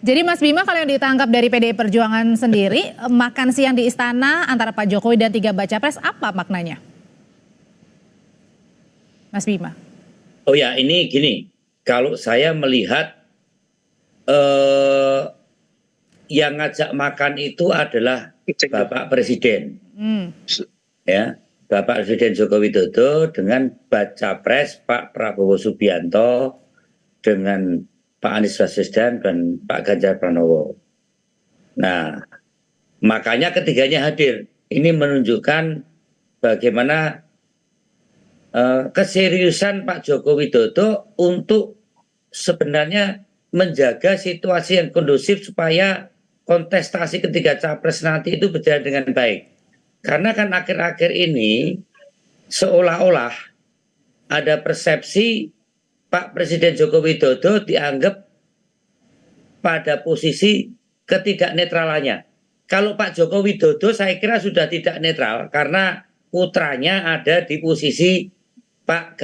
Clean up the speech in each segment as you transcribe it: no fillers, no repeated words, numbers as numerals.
Jadi Mas Bima, kalau yang ditangkap dari PDI Perjuangan sendiri, makan siang di istana antara Pak Jokowi dan 3 baca pres, apa maknanya? Mas Bima. Oh ya, ini gini, kalau saya melihat eh, yang ngajak makan itu adalah Bapak Presiden, ya, Bapak Presiden Joko Widodo dengan baca pres Pak Prabowo Subianto dengan Pak Anies Baswedan dan Pak Ganjar Pranowo. Nah, makanya ketiganya hadir. Ini menunjukkan bagaimana keseriusan Pak Joko Widodo untuk sebenarnya menjaga situasi yang kondusif supaya kontestasi ketiga capres nanti itu berjalan dengan baik. Karena kan akhir-akhir ini seolah-olah ada persepsi Pak Presiden Joko Widodo dianggap pada posisi ketidaknetralannya. Kalau Pak Joko Widodo saya kira sudah tidak netral karena putranya ada di posisi Pak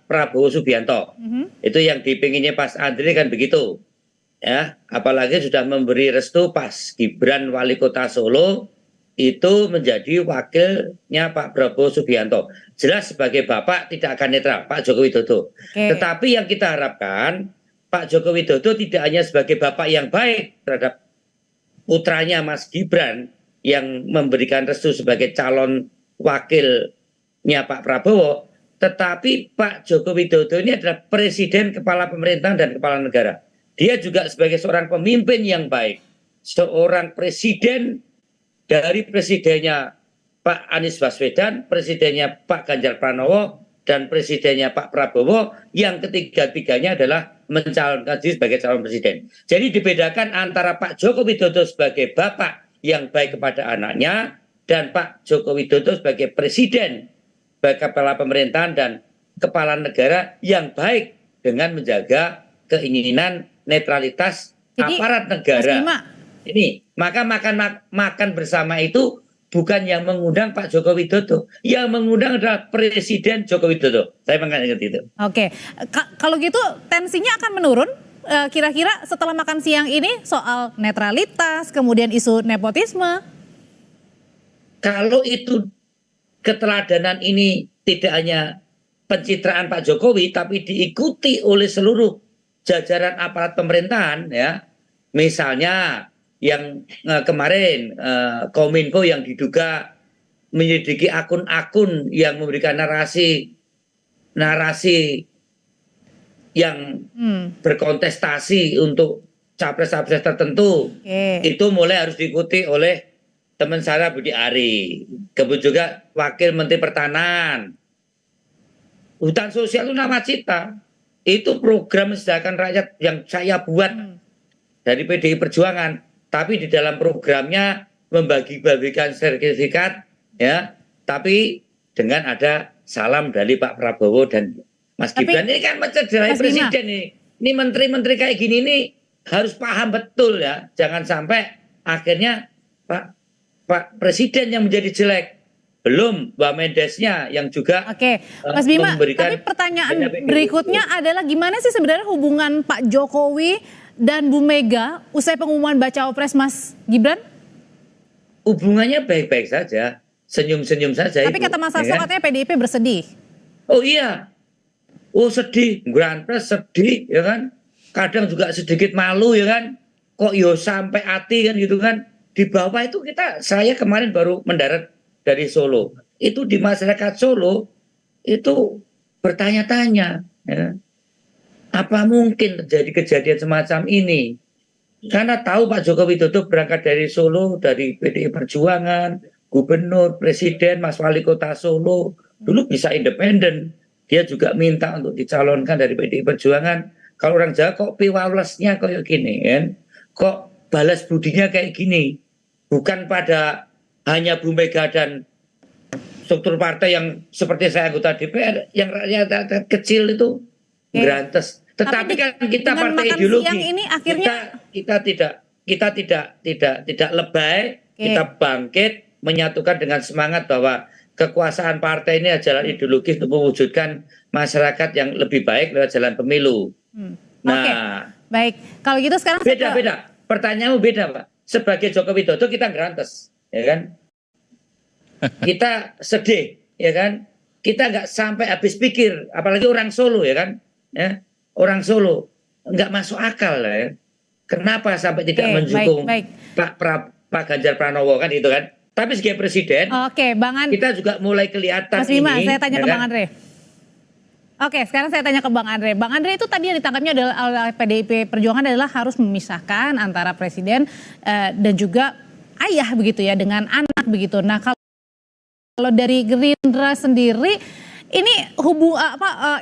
Prabowo Subianto. Itu yang dipinginnya Pas Andri kan begitu. Ya, apalagi sudah memberi restu pas Gibran wali kota Solo itu menjadi wakilnya Pak Prabowo Subianto. Jelas sebagai bapak tidak akan netral Pak Joko Widodo. Tetapi yang kita harapkan Pak Joko Widodo tidak hanya sebagai bapak yang baik terhadap putranya Mas Gibran yang memberikan restu sebagai calon wakilnya Pak Prabowo, tetapi Pak Joko Widodo ini adalah presiden, kepala pemerintahan dan kepala negara. Dia juga sebagai seorang pemimpin yang baik, seorang presiden dari presidennya Pak Anies Baswedan, presidennya Pak Ganjar Pranowo, dan presidennya Pak Prabowo, yang ketiga-tiganya adalah mencalonkan diri sebagai calon presiden. Jadi dibedakan antara Pak Joko Widodo sebagai bapak yang baik kepada anaknya dan Pak Joko Widodo sebagai presiden, sebagai kepala pemerintahan dan kepala negara yang baik dengan menjaga keinginan netralitas aparat negara. Ini maka makan bersama itu bukan yang mengundang Pak Joko Widodo, yang mengundang adalah Presiden Joko Widodo. Saya mengingat itu. Oke, kalau gitu tensinya akan menurun kira-kira setelah makan siang ini soal netralitas, kemudian isu nepotisme. Kalau itu keteladanan ini tidak hanya pencitraan Pak Jokowi, tapi diikuti oleh seluruh jajaran aparat pemerintahan, ya, misalnya yang kemarin Kominfo yang diduga menyelidiki akun-akun yang memberikan narasi yang berkontestasi untuk capres-capres tertentu, itu mulai harus diikuti oleh teman saya Budi Ari, kemudian juga Wakil Menteri Pertanian. Hutan sosial itu nawacita, itu program Mesejahterakan Rakyat yang saya buat dari PDI Perjuangan, tapi di dalam programnya membagi-bagikan sertifikat, ya, tapi dengan ada salam dari Pak Prabowo dan Mas Gibran. Ini kan mencederai presiden ini menteri-menteri kayak gini nih harus paham betul, ya, jangan sampai akhirnya Pak Presiden yang menjadi jelek, belum Mbak Mendesnya yang juga Mas Bima, tapi pertanyaan berikutnya adalah gimana sih sebenarnya hubungan Pak Jokowi dan Bu Mega usai pengumuman Bacawapres Mas Gibran? Hubungannya baik-baik saja, senyum-senyum saja. Tapi kata Mas Hasto katanya PDIP bersedih. Oh iya, sedih, Granpres sedih, ya kan? Kadang juga sedikit malu, ya kan? Kok yo sampai hati kan gitu kan? Di bawah itu saya kemarin baru mendarat dari Solo. Itu di masyarakat Solo itu bertanya-tanya, ya, apa mungkin terjadi kejadian semacam ini? Karena tahu Pak Joko Widodo berangkat dari Solo, dari PDI Perjuangan, gubernur, presiden, Mas Wali Kota Solo, dulu bisa independen. Dia juga minta untuk dicalonkan dari PDI Perjuangan. Kalau orang Jawa kok piwalesnya kayak gini, kan? Kok balas budinya kayak gini? Bukan pada hanya Bu Mega dan struktur partai yang seperti saya anggota DPR, yang rakyat kecil itu berantes. Tetapi kan kita partai ideologi, ini akhirnya kita tidak lebay, kita bangkit menyatukan dengan semangat bahwa kekuasaan partai ini adalah ideologis untuk mewujudkan masyarakat yang lebih baik lewat jalan pemilu. Nah, Baik, kalau gitu sekarang saya ke- Beda. Pertanyaanmu beda, Pak. Sebagai Joko Widodo kita ngerantes, ya kan? Kita sedih, ya kan? Kita nggak sampai habis pikir, apalagi orang Solo, ya kan? Ya, orang Solo nggak masuk akal lah, ya. Kenapa sampai tidak Oke, mendukung baik. Pak Ganjar Pranowo kan itu kan? Tapi sebagai presiden, Oke, Bang Andre. kita juga mulai kelihatan Mas Bima, ini. saya tanya ya ke kan? Bang Andre. Oke, sekarang saya tanya ke Bang Andre. Bang Andre itu tadi yang ditangkapnya adalah oleh PDIP Perjuangan adalah harus memisahkan antara presiden dan juga ayah begitu ya dengan anak begitu. Nah, kalau dari Gerindra sendiri ini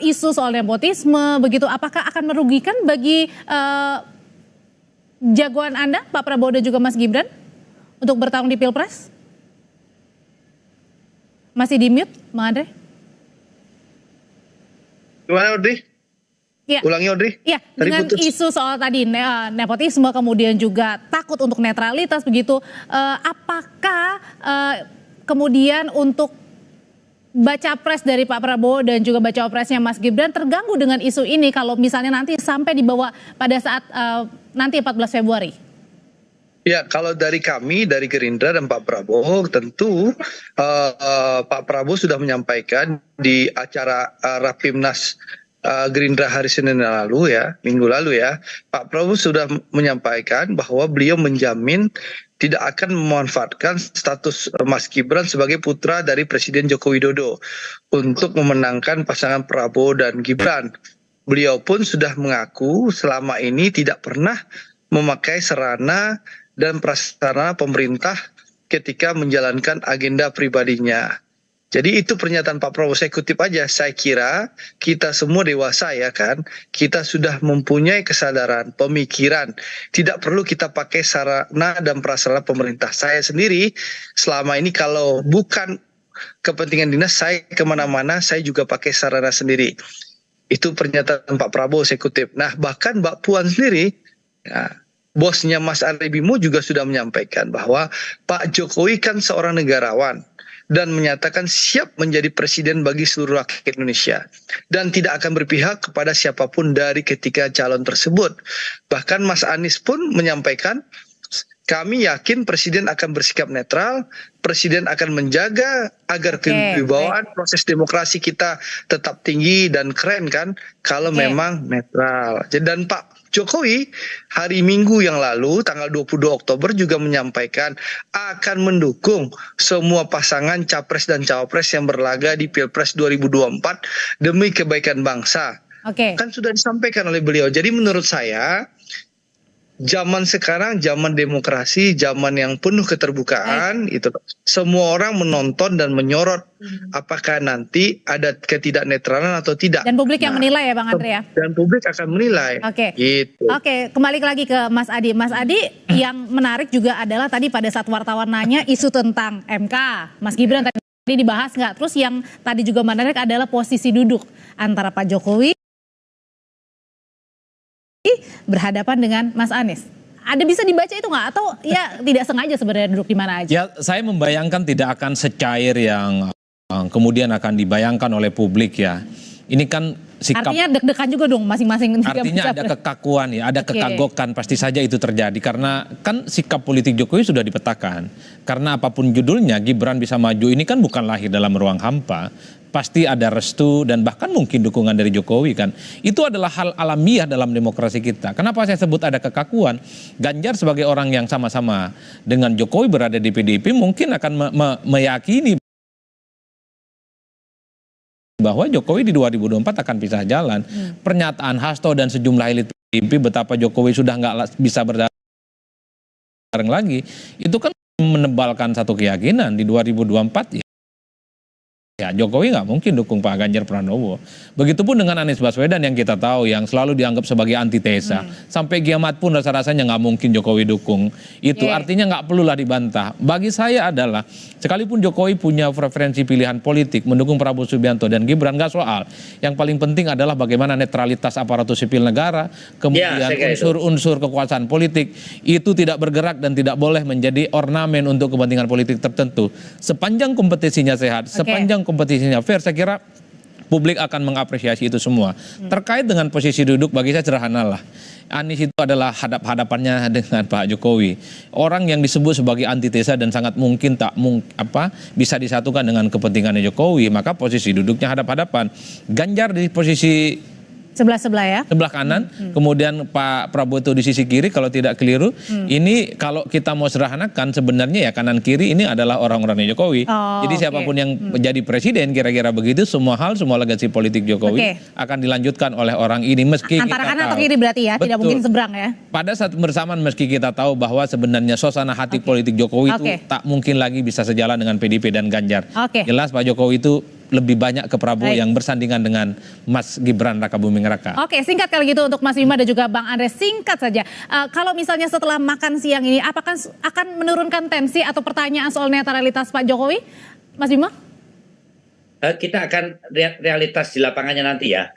isu soal nepotisme begitu apakah akan merugikan bagi jagoan Anda Pak Prabowo dan juga Mas Gibran untuk bertarung di Pilpres? Masih di mute, Bang Andre? Gimana Audrey? Ya. Ulangi Audrey. Ya, Tadi dengan putus. isu soal tadi nepotisme kemudian juga takut untuk netralitas begitu, apakah kemudian untuk baca pres dari Pak Prabowo dan juga baca presnya Mas Gibran terganggu dengan isu ini kalau misalnya nanti sampai dibawa pada saat nanti 14 Februari? Ya, kalau dari kami, dari Gerindra dan Pak Prabowo, tentu Pak Prabowo sudah menyampaikan di acara Rapimnas Gerindra hari Senin lalu ya, minggu lalu ya, Pak Prabowo sudah menyampaikan bahwa beliau menjamin tidak akan memanfaatkan status Mas Gibran sebagai putra dari Presiden Joko Widodo untuk memenangkan pasangan Prabowo dan Gibran. Beliau pun sudah mengaku selama ini tidak pernah memakai sarana dan prasarana pemerintah ketika menjalankan agenda pribadinya. Jadi itu pernyataan Pak Prabowo, saya kutip aja, saya kira kita semua dewasa ya kan, kita sudah mempunyai kesadaran, pemikiran, tidak perlu kita pakai sarana dan prasarana pemerintah. Saya sendiri selama ini kalau bukan kepentingan dinas, saya kemana-mana saya juga pakai sarana sendiri. Itu pernyataan Pak Prabowo, saya kutip. Nah bahkan Mbak Puan sendiri, ya, bosnya Mas Ari Bimo juga sudah menyampaikan bahwa Pak Jokowi kan seorang negarawan dan menyatakan siap menjadi presiden bagi seluruh rakyat Indonesia dan tidak akan berpihak kepada siapapun dari ketiga calon tersebut. Bahkan Mas Anies pun menyampaikan kami yakin presiden akan bersikap netral, presiden akan menjaga agar kewibawaan proses demokrasi kita tetap tinggi dan keren kan kalau memang netral. Dan Pak Jokowi hari Minggu yang lalu tanggal 22 Oktober juga menyampaikan akan mendukung semua pasangan capres dan cawapres yang berlaga di Pilpres 2024 demi kebaikan bangsa. Kan sudah disampaikan oleh beliau. Jadi menurut saya zaman sekarang zaman demokrasi, zaman yang penuh keterbukaan, itu semua orang menonton dan menyorot apakah nanti ada ketidaknetralan atau tidak. Dan publik yang menilai ya Bang Andre ya. Dan publik akan menilai. Gitu. Oke, kembali lagi ke Mas Adi. Mas Adi, yang menarik juga adalah tadi pada saat wartawan nanya isu tentang MK, Mas Gibran tadi dibahas nggak? Terus yang tadi juga menarik adalah posisi duduk antara Pak Jokowi berhadapan dengan Mas Anies. Ada bisa dibaca itu nggak? Atau ya tidak sengaja sebenarnya duduk di mana aja? Ya, saya membayangkan tidak akan secair yang kemudian akan dibayangkan oleh publik ya. Ini kan sikap. Artinya deg-degan juga dong masing-masing. Artinya ada kekakuan ya, ada kekagokan pasti saja itu terjadi. Karena kan sikap politik Jokowi sudah dipetakan. Karena apapun judulnya Gibran bisa maju ini kan bukan lahir dalam ruang hampa. Pasti ada restu dan bahkan mungkin dukungan dari Jokowi kan. Itu adalah hal alamiah dalam demokrasi kita. Kenapa saya sebut ada kekakuan? Ganjar sebagai orang yang sama-sama dengan Jokowi berada di PDIP mungkin akan meyakini bahwa Jokowi di 2024 akan pisah jalan. Pernyataan Hasto dan sejumlah elit PDIP betapa Jokowi sudah nggak bisa bareng lagi. Itu kan menebalkan satu keyakinan di 2024 ya Jokowi nggak mungkin dukung Pak Ganjar Pranowo. Begitupun dengan Anies Baswedan yang kita tahu yang selalu dianggap sebagai antitesa. Sampai kiamat pun rasa-rasanya nggak mungkin Jokowi dukung. Itu artinya nggak perlulah dibantah. Bagi saya adalah sekalipun Jokowi punya preferensi pilihan politik mendukung Prabowo Subianto dan Gibran nggak soal. Yang paling penting adalah bagaimana netralitas aparatur sipil negara, kemudian unsur-unsur kekuasaan politik itu tidak bergerak dan tidak boleh menjadi ornamen untuk kepentingan politik tertentu. Sepanjang kompetisinya sehat, sepanjang kompetisinya fair, saya kira publik akan mengapresiasi itu semua. Terkait dengan posisi duduk, bagi saya sederhana lah. Anies itu adalah hadap-hadapannya dengan Pak Jokowi. Orang yang disebut sebagai antitesa dan sangat mungkin bisa disatukan dengan kepentingannya Jokowi, maka posisi duduknya hadap-hadapan. Ganjar di posisi Sebelah-sebelah ya. sebelah kanan, kemudian Pak Prabowo itu di sisi kiri kalau tidak keliru. Ini kalau kita mau sederhanakan sebenarnya ya kanan kiri ini adalah orang-orangnya Jokowi. Jadi siapapun yang menjadi presiden kira-kira begitu, semua hal, semua legasi politik Jokowi akan dilanjutkan oleh orang ini meski Antara kita kanan tahu. atau kiri berarti ya, tidak Betul. mungkin seberang ya. Pada saat bersamaan meski kita tahu bahwa sebenarnya suasana hati politik Jokowi itu tak mungkin lagi bisa sejalan dengan PDIP dan Ganjar. Jelas Pak Jokowi itu lebih banyak ke Prabowo yang bersandingan dengan Mas Gibran Rakabuming Raka. Oke, singkat kali gitu untuk Mas Bima dan juga Bang Andre, singkat saja. Kalau misalnya setelah makan siang ini, apakah akan menurunkan tensi atau pertanyaan soal netralitas Pak Jokowi, Mas Bima? Kita akan realitas di lapangannya nanti ya.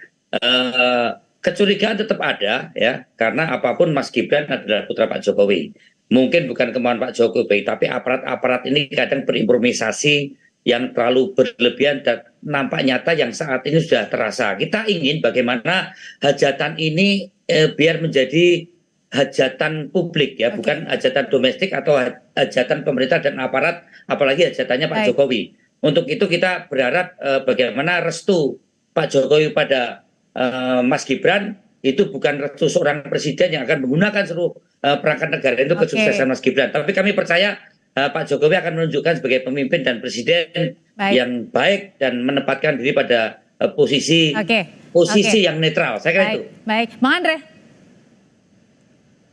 Kecurigaan tetap ada ya, karena apapun Mas Gibran adalah putra Pak Jokowi. Mungkin bukan kemauan Pak Jokowi, tapi aparat-aparat ini kadang berimprovisasi yang terlalu berlebihan dan nampak nyata yang saat ini sudah terasa. Kita ingin bagaimana hajatan ini biar menjadi hajatan publik ya, bukan hajatan domestik atau hajatan pemerintah dan aparat, apalagi hajatannya Pak Jokowi. Untuk itu kita berharap bagaimana restu Pak Jokowi pada Mas Gibran itu bukan restu seorang presiden yang akan menggunakan seluruh perangkat negara itu kesuksesan Mas Gibran. Tapi kami percaya Pak Jokowi akan menunjukkan sebagai pemimpin dan presiden yang baik dan menempatkan diri pada posisi yang netral. Saya kira itu. Baik, Bang Andre.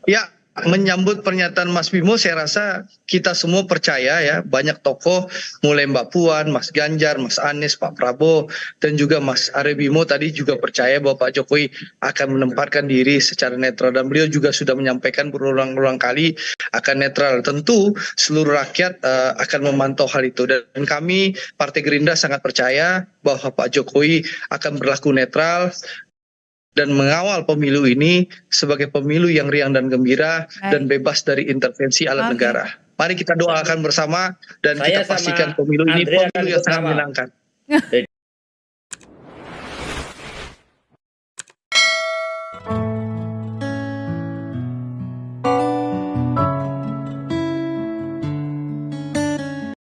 Ya, menyambut pernyataan Mas Bimo, saya rasa kita semua percaya ya, banyak tokoh mulai Mbak Puan, Mas Ganjar, Mas Anies, Pak Prabowo, dan juga Mas Ari Bimo tadi juga percaya bahwa Pak Jokowi akan menempatkan diri secara netral, dan beliau juga sudah menyampaikan berulang-ulang kali akan netral. Tentu seluruh rakyat akan memantau hal itu, dan kami Partai Gerindra sangat percaya bahwa Pak Jokowi akan berlaku netral dan mengawal pemilu ini sebagai pemilu yang riang dan gembira dan bebas dari intervensi alat negara. Mari kita doakan bersama dan kita pastikan pemilu ini pemilu yang sangat menyenangkan.